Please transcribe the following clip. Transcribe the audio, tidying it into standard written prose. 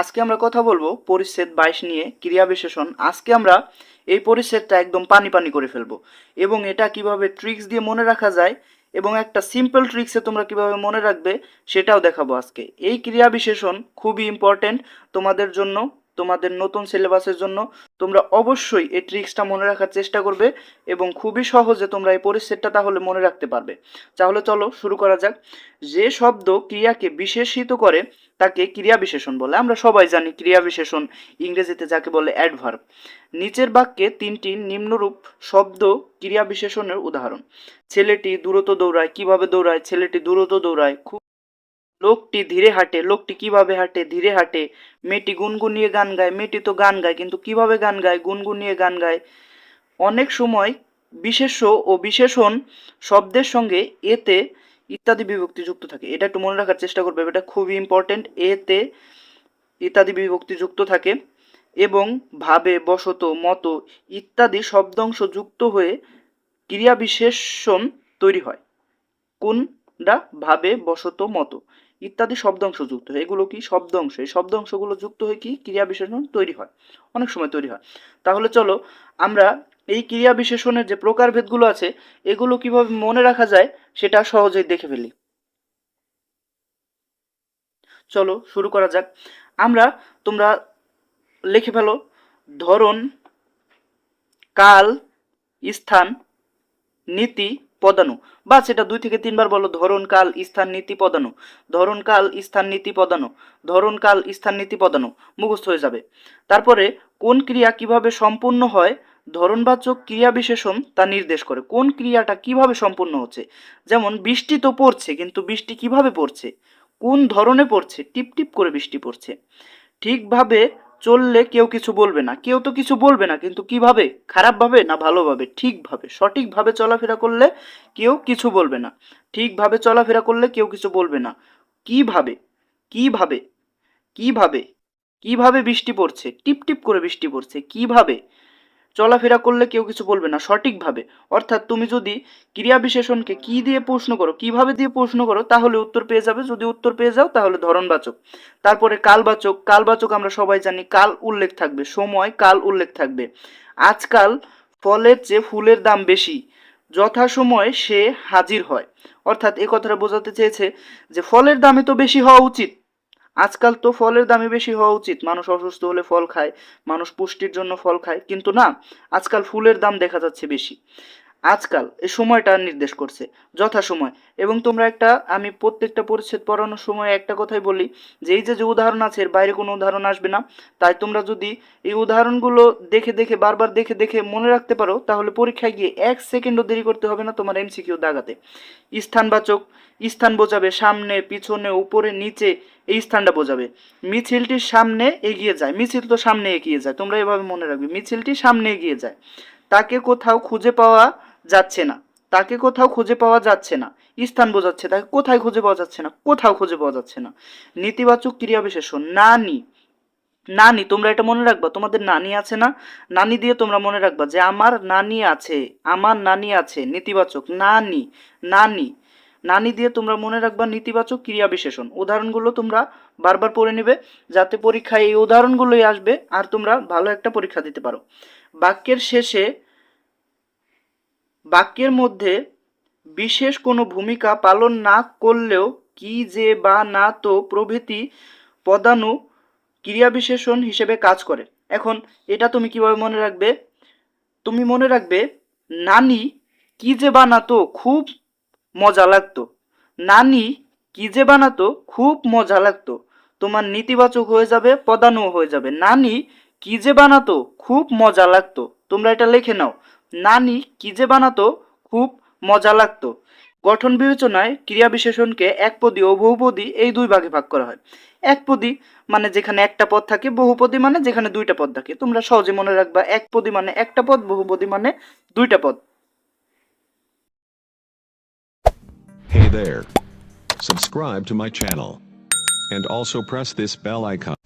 আজকে আমরা কথা বলবো পরিচ্ছেদ 22 নিয়ে ক্রিয়া বিশেষণ। আজকে আমরা এই পরিচ্ছেদটা একদম পানি পানি করে ফেলবো এবং এটা কিভাবে ট্রিক্স দিয়ে মনে রাখা যায় এবং একটা সিম্পল ট্রিক্সে তোমরা কিভাবে মনে রাখবে সেটাও দেখাবো আজকে। এই ক্রিয়া বিশেষণ খুবই ইম্পর্টেন্ট তোমাদের জন্য, তোমাদের নতুন সিলেবাসের জন্য। তোমরা অবশ্যই এই ট্রিক্সটা মনে রাখার চেষ্টা করবে এবং খুবই সহজে তোমরা এই পরিচ্ছেদটা তাহলে মনে রাখতে পারবে। তাহলে চলো শুরু করা যাক। যে শব্দ ক্রিয়াকে বিশেষিত করে তাকে ক্রিয়া বিশেষণ বলে। আমরা সবাই জানি ক্রিয়া বিশেষণ ইংরেজিতে যাকে বলে অ্যাডভার্ব। নিচের বাক্যে তিনটি নিম্নরূপ শব্দ ক্রিয়া বিশেষণের উদাহরণ। ছেলেটি দ্রুত দৌড়ায়। কিভাবে দৌড়ায়? ছেলেটি দ্রুত দৌড়ায়। লোকটি ধীরে হাঁটে। লোকটি কিভাবে হাঁটে? ধীরে হাঁটে। মেয়েটি গুনগুনিয়ে গান গায়। মেয়েটি তো গান গায়, কিন্তু কিভাবে গান গায়? গুনগুনিয়ে গান গায়। অনেক সময় বিশেষ্য ও বিশেষণ শব্দের সঙ্গে এতে ইত্যাদি বিভক্তি যুক্ত থাকে। এটা একটু মনে রাখার চেষ্টা করবে, এটা খুবই ইম্পর্টেন্ট। এতে ইত্যাদি বিভক্তি যুক্ত থাকে এবং ভাবে, বশত, মতো ইত্যাদি শব্দাংশ যুক্ত হয়ে ক্রিয়া বিশেষণ তৈরি হয়। কোনটা? ভাবে, বশত, মতো ইত্যাদি শব্দাংশ যুক্ত হয়। এগুলো কি? শব্দাংশ। এই শব্দাংশগুলো যুক্ত হয়ে কি ক্রিয়া বিশেষণ তৈরি হয়, অনেক সময় তৈরি হয়। তাহলে চলো আমরা এই ক্রিয়া বিশেষণের যে প্রকারভেদগুলো আছে এগুলো কিভাবে মনে রাখা যায় সেটা সহজেই দেখে ফেলি। চলো শুরু করা যাক। তোমরা লিখে ফেলো ধরন, কাল, স্থান, নীতি, পদানু। বাস এটা 2 থেকে 3 বার বলো। ধরন, কাল, স্থান, নীতি, পদানু। ধরন, কাল, স্থান, নীতি, পদানু। ধরন, কাল, স্থান, নীতি, পদানু মুখস্থ হয়ে যাবে। তারপরে কোন ক্রিয়া কিভাবে সম্পূর্ণ হয় ধরনবাচক ক্রিয়া বিশেষণ তা নির্দেশ করে। কোন ক্রিয়াটা কিভাবে সম্পূর্ণ হচ্ছে। যেমন বৃষ্টি তো পড়ছে, কিন্তু বৃষ্টি কিভাবে পড়ছে, কোন ধরনে পড়ছে? টিপ টিপ করে বৃষ্টি পড়ছে। ঠিকভাবে চললে কেউ কিছু বলবে না। কেউ তো কিছু বলবে না, কিন্তু কিভাবে? খারাপভাবে না ভালোভাবে? ঠিকভাবে, সঠিকভাবে চলাফেরা করলে কেউ কিছু বলবে না। ঠিকভাবে চলাফেরা করলে কেউ কিছু বলবে না। কিভাবে? কিভাবে? কিভাবে? কিভাবে বৃষ্টি পড়ছে? টিপ টিপ করে বৃষ্টি পড়ছে। কিভাবে চলাফেরা করলে কেউ কিছু বলবে না? সঠিকভাবে। অর্থাৎ তুমি যদি ক্রিয়া বিশেষণকে কি দিয়ে প্রশ্ন করো, কিভাবে দিয়ে প্রশ্ন করো, তাহলে উত্তর পেয়ে যাবে। যদি উত্তর পেয়ে যাও তাহলে ধরনবাচক। তারপরে কালবাচক। কালবাচক আমরা সবাই জানি কাল উল্লেখ থাকবে, সময় কাল উল্লেখ থাকবে। আজকাল ফলের চেয়ে ফুলের দাম বেশি, যথাসময়ে সে হাজির হয়। অর্থাৎ এ কথাটা বোঝাতে চেয়েছে যে ফলের দামে তো বেশি হওয়া উচিত। আজকাল তো ফলের দামই বেশি হওয়া উচিত। মানুষ অসুস্থ হলে ফল খায়, মানুষ পুষ্টির জন্য ফল খায়, কিন্তু না, আজকাল ফুলের দাম দেখা যাচ্ছে বেশি। আজকাল এই সময়টা নির্দেশ করছে, যথাসময়। এবং তোমরা আমি প্রত্যেকটা পরিচ্ছেদ পড়ানোর সময় একটা কথাই বলি যে এই যে উদাহরণ আছে এর বাইরে কোনো উদাহরণ আসবে না। তাই তোমরা যদি এই উদাহরণগুলো দেখে দেখে বারবার দেখে দেখে মনে রাখতে পারো তাহলে পরীক্ষায় গিয়ে 1 সেকেন্ডও দেরি করতে হবে না তোমার এমসিকিউ দাগাতে। স্থানবাচক। স্থান বোঝাবে সামনে, পিছনে, উপরে, নিচে, এই স্থানটা বোঝাবে। মিছিলটির সামনে এগিয়ে যায়। মিছিল তো সামনে এগিয়ে যায়, তোমরা এভাবে মনে রাখবে, মিছিলটি সামনে এগিয়ে যায়। তাকে কোথাও খুঁজে পাওয়া যাচ্ছে না। তাকে কোথাও খুঁজে পাওয়া যাচ্ছে না। স্থান বোঝাচ্ছে তাকে কোথায় খুঁজে পাওয়া যাচ্ছে না, কোথাও খুঁজে পাওয়া যাচ্ছে না। নেতিবাচক ক্রিয়া বিশেষণ। নানি। নানি, তোমরা এটা মনে রাখবা, তোমাদের নানি আছে না, নানি দিয়ে তোমরা মনে রাখবা যে আমার নানি আছে, আমার নানি আছে। নেতিবাচক। নানি। নানি। নানি দিয়ে তোমরা মনে রাখবা নেতিবাচক ক্রিয়া বিশেষণ। উদাহরণগুলো তোমরা বারবার পড়ে নেবে যাতে পরীক্ষায় এই উদাহরণগুলোই আসবে আর তোমরা ভালো একটা পরীক্ষা দিতে পারো। বাক্যের শেষে, বাক্যের মধ্যে বিশেষ কোনো ভূমিকা পালন না করলেও কি, যে, বা, না, তো প্রভৃতি পদানু ক্রিয়া বিশেষণ হিসেবে কাজ করে। এখন এটা তুমি কিভাবে মনে রাখবে? তুমি মনে রাখবে নানি কি যে বানাতো খুব মজা লাগতো। নানি কি যে বানাতো খুব মজা লাগতো। তোমার নেতিবাচক হয়ে যাবে, পদানু হয়ে যাবে। নানি কি যে বানাতো খুব মজা লাগতো। তোমরা এটা লিখে নাও, নানি কি যে বানাতো খুব মজা লাগতো। গঠন বিবেচনায় ক্রিয়া বিশেষণকে একপদী ও বহুপদী এই 2 ভাগে ভাগ করা হয়। একপদী মানে যেখানে একটা পদ থাকে, বহুপদী মানে যেখানে 2টা পদ থাকে। তোমরা সহজে মনে রাখবা, একপদী মানে একটা পদ, বহুপদী মানে 2টা পদ। Hey there. Subscribe to my channel. And also press this bell icon.